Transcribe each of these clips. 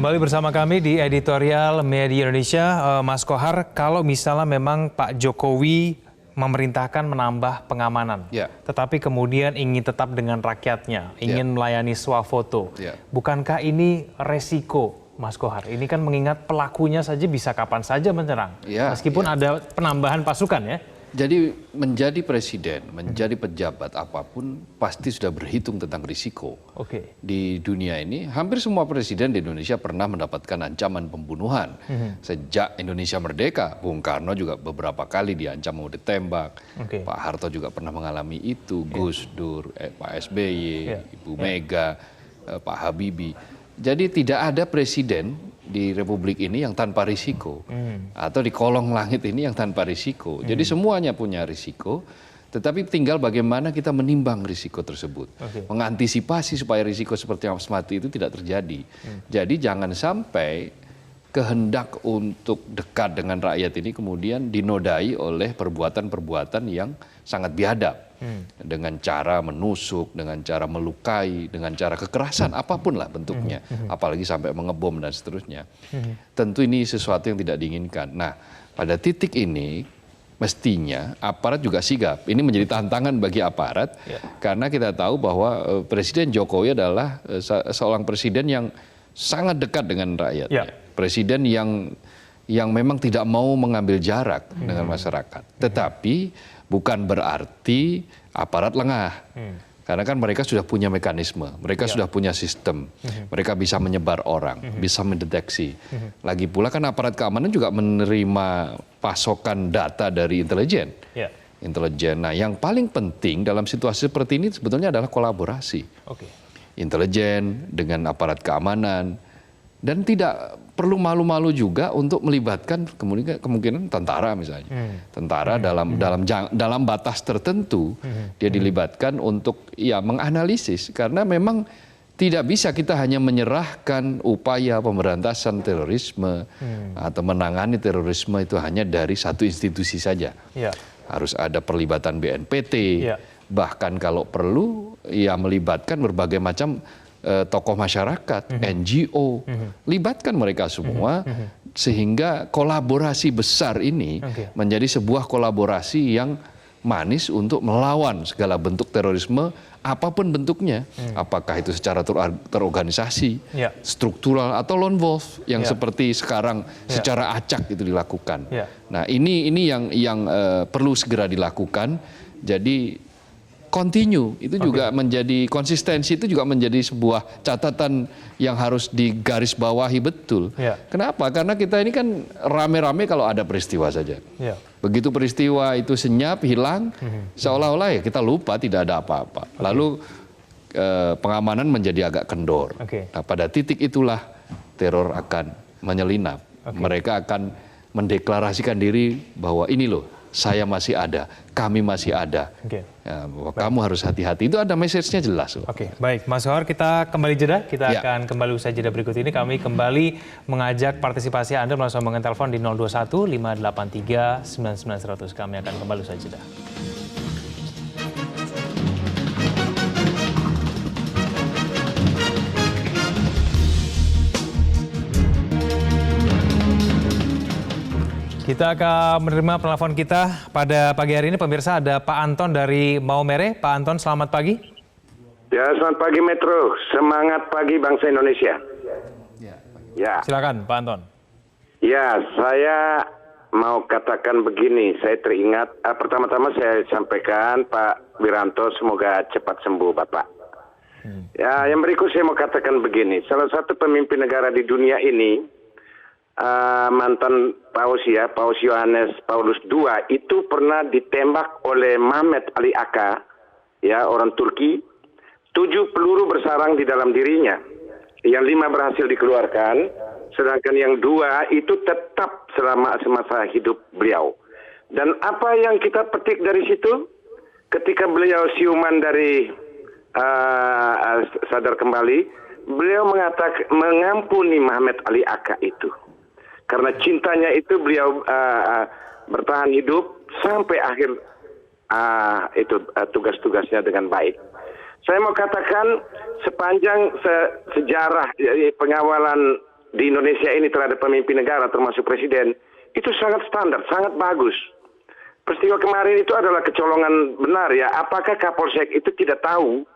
Kembali bersama kami di editorial Media Indonesia, Mas Kohar, kalau misalnya memang Pak Jokowi memerintahkan menambah pengamanan, tetapi kemudian ingin tetap dengan rakyatnya, ingin melayani swafoto, bukankah ini resiko, Mas Kohar? Ini kan mengingat pelakunya saja bisa kapan saja menyerang, meskipun ada penambahan pasukan ya. Jadi menjadi presiden, menjadi pejabat apapun pasti sudah berhitung tentang risiko. Di dunia ini hampir semua presiden di Indonesia pernah mendapatkan ancaman pembunuhan. Sejak Indonesia merdeka, Bung Karno juga beberapa kali diancam mau ditembak. Pak Harto juga pernah mengalami itu, Gus Dur, Pak SBY, Ibu Mega, Pak Habibie. Jadi tidak ada presiden di Republik ini yang tanpa risiko, atau di kolong langit ini yang tanpa risiko. Jadi semuanya punya risiko, tetapi tinggal bagaimana kita menimbang risiko tersebut, mengantisipasi supaya risiko seperti yang mati itu tidak terjadi. Jadi jangan sampai kehendak untuk dekat dengan rakyat ini kemudian dinodai oleh perbuatan-perbuatan yang sangat biadab. Dengan cara menusuk, dengan cara melukai, dengan cara kekerasan, apapun lah bentuknya. Apalagi sampai mengebom dan seterusnya. Tentu ini sesuatu yang tidak diinginkan. Nah, pada titik ini mestinya aparat juga sigap. Ini menjadi tantangan bagi aparat, karena kita tahu bahwa Presiden Jokowi adalah seorang presiden yang sangat dekat dengan rakyat. Presiden yang memang tidak mau mengambil jarak dengan masyarakat. Tetapi bukan berarti aparat lengah. Karena kan mereka sudah punya mekanisme, mereka sudah punya sistem, mereka bisa menyebar orang, bisa mendeteksi. Lagi pula kan aparat keamanan juga menerima pasokan data dari intelijen. Nah, yang paling penting dalam situasi seperti ini sebetulnya adalah kolaborasi. Intelijen dengan aparat keamanan, dan tidak perlu malu-malu juga untuk melibatkan kemungkinan tentara misalnya. Tentara dalam batas tertentu dia dilibatkan untuk menganalisis, karena memang tidak bisa kita hanya menyerahkan upaya pemberantasan terorisme atau menangani terorisme itu hanya dari satu institusi saja. Harus ada perlibatan BNPT, bahkan kalau perlu melibatkan berbagai macam tokoh masyarakat, NGO, libatkan mereka semua, sehingga kolaborasi besar ini menjadi sebuah kolaborasi yang manis untuk melawan segala bentuk terorisme, apapun bentuknya. Apakah itu secara terorganisasi, struktural, atau lone wolf yang seperti sekarang secara acak itu dilakukan. Nah, ini yang perlu segera dilakukan. Jadi continue itu juga menjadi konsistensi, itu juga menjadi sebuah catatan yang harus digarisbawahi betul. Kenapa? Karena kita ini kan rame-rame kalau ada peristiwa saja. Begitu peristiwa itu senyap, hilang, seolah-olah kita lupa tidak ada apa-apa. Lalu pengamanan menjadi agak kendor. Nah, pada titik itulah teror akan menyelinap. Mereka akan mendeklarasikan diri bahwa ini loh, saya masih ada, kami masih ada. Bahwa kamu harus hati-hati. Itu ada message-nya jelas. Baik, Mas Kohar, kita kembali jeda. Kita akan kembali usai jeda berikut ini. Kami kembali mengajak partisipasi Anda melalui sambungan telepon di 021 583 9900. Kami akan kembali usai jeda. Kita akan menerima penelpon kita pada pagi hari ini. Pemirsa, ada Pak Anton dari Maumere. Pak Anton, selamat pagi. Ya, selamat pagi Metro. Semangat pagi bangsa Indonesia. Silakan Pak Anton. Ya, saya mau katakan begini. Saya teringat, pertama-tama saya sampaikan Pak Wiranto semoga cepat sembuh Bapak. Ya, yang berikut saya mau katakan begini. Salah satu pemimpin negara di dunia ini, mantan Paus Paus Yohanes Paulus II itu pernah ditembak oleh Mehmet Ali Aka, orang Turki. 7 peluru bersarang di dalam dirinya. Yang 5 berhasil dikeluarkan, sedangkan yang 2 itu tetap selama semasa hidup beliau. Dan apa yang kita petik dari situ? Ketika beliau siuman dari sadar kembali, beliau mengatakan mengampuni Mehmet Ali Aka itu. Karena cintanya itu beliau bertahan hidup sampai akhir tugas-tugasnya dengan baik. Saya mau katakan sepanjang sejarah pengawalan di Indonesia ini terhadap pemimpin negara termasuk presiden itu sangat standar, sangat bagus. Peristiwa kemarin itu adalah kecolongan benar ya. Apakah Kapolsek itu tidak tahu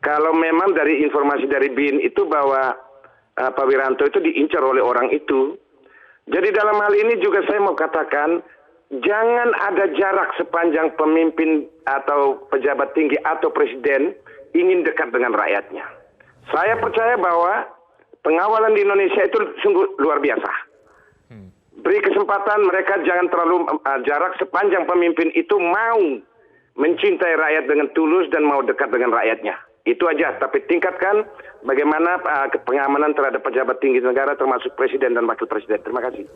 kalau memang dari informasi dari BIN itu bahwa Pak Wiranto itu diincar oleh orang itu. Jadi dalam hal ini juga saya mau katakan, jangan ada jarak sepanjang pemimpin atau pejabat tinggi atau presiden ingin dekat dengan rakyatnya. Saya percaya bahwa pengawalan di Indonesia itu sungguh luar biasa. Beri kesempatan mereka jangan terlalu jarak sepanjang pemimpin itu mau mencintai rakyat dengan tulus dan mau dekat dengan rakyatnya. Itu aja, tapi tingkatkan bagaimana pengamanan terhadap pejabat tinggi negara termasuk presiden dan wakil presiden. Terima kasih.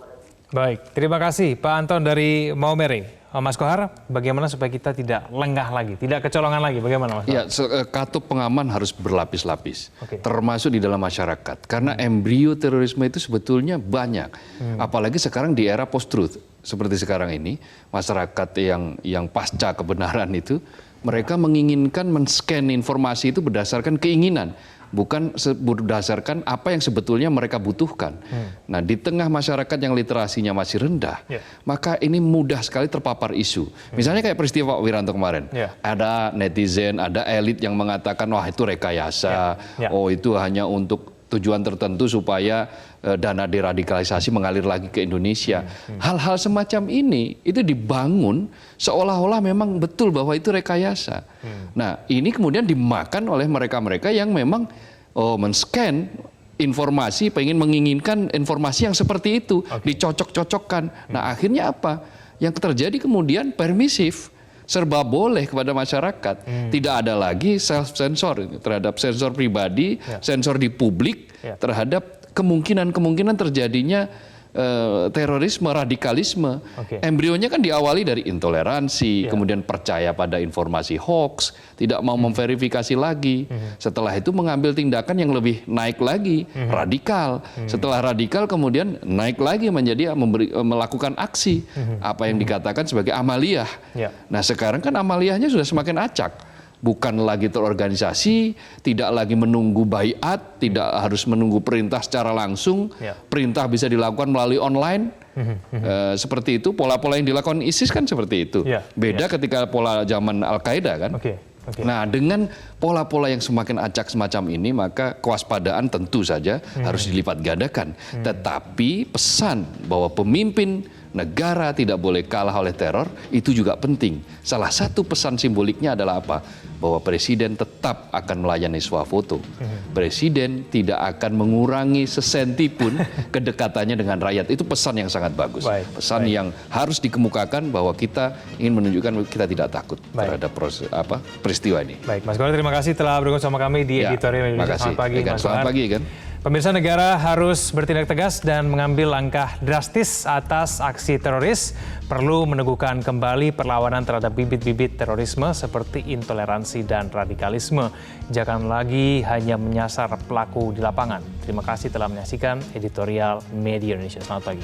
Baik, terima kasih Pak Anton dari Maumere. Mas Kohar, bagaimana supaya kita tidak lengah lagi, tidak kecolongan lagi, bagaimana Mas? Ya, katup pengaman harus berlapis-lapis, termasuk di dalam masyarakat. Karena embrio terorisme itu sebetulnya banyak, apalagi sekarang di era post-truth seperti sekarang ini, masyarakat yang pasca kebenaran itu, mereka menginginkan men-scan informasi itu berdasarkan keinginan, bukan berdasarkan apa yang sebetulnya mereka butuhkan. Nah, di tengah masyarakat yang literasinya masih rendah, maka ini mudah sekali terpapar isu. Misalnya kayak peristiwa Pak Wiranto kemarin, ada netizen, ada elit yang mengatakan, wah itu rekayasa, oh itu hanya untuk tujuan tertentu supaya dana deradikalisasi mengalir lagi ke Indonesia. Hal-hal semacam ini itu dibangun seolah-olah memang betul bahwa itu rekayasa. Nah, ini kemudian dimakan oleh mereka-mereka yang memang men-scan informasi, menginginkan informasi yang seperti itu, dicocok-cocokkan. Nah, akhirnya apa? Yang terjadi kemudian permisif, serba boleh kepada masyarakat. Tidak ada lagi self-sensor terhadap sensor pribadi, sensor di publik terhadap kemungkinan terjadinya terorisme, radikalisme. Embrionya kan diawali dari intoleransi, kemudian percaya pada informasi hoax, tidak mau memverifikasi lagi. Setelah itu mengambil tindakan yang lebih naik lagi, radikal. Setelah radikal kemudian naik lagi menjadi melakukan aksi, apa yang dikatakan sebagai amaliyah. Nah, sekarang kan amaliyahnya sudah semakin acak. Bukan lagi terorganisasi, tidak lagi menunggu baiat, tidak harus menunggu perintah secara langsung. Perintah bisa dilakukan melalui online. Seperti itu, pola-pola yang dilakukan ISIS kan seperti itu. Beda ketika pola zaman Al-Qaeda kan. Nah, dengan pola-pola yang semakin acak semacam ini, maka kewaspadaan tentu saja harus dilipat gandakan. Tetapi pesan bahwa pemimpin negara tidak boleh kalah oleh teror, itu juga penting. Salah satu pesan simboliknya adalah apa? Bahwa presiden tetap akan melayani swafoto. Presiden tidak akan mengurangi sesenti pun kedekatannya dengan rakyat. Itu pesan yang sangat bagus. Pesan yang harus dikemukakan bahwa kita ingin menunjukkan bahwa kita tidak takut terhadap peristiwa ini. Baik, Mas Kohar, terima kasih telah bergabung sama kami di Editorial Indonesia. Selamat pagi, Mas Kohar. Selamat pagi, kan. Pemirsa, negara harus bertindak tegas dan mengambil langkah drastis atas aksi teroris. Perlu meneguhkan kembali perlawanan terhadap bibit-bibit terorisme seperti intoleransi dan radikalisme. Jangan lagi hanya menyasar pelaku di lapangan. Terima kasih telah menyaksikan Editorial Media Indonesia. Selamat pagi.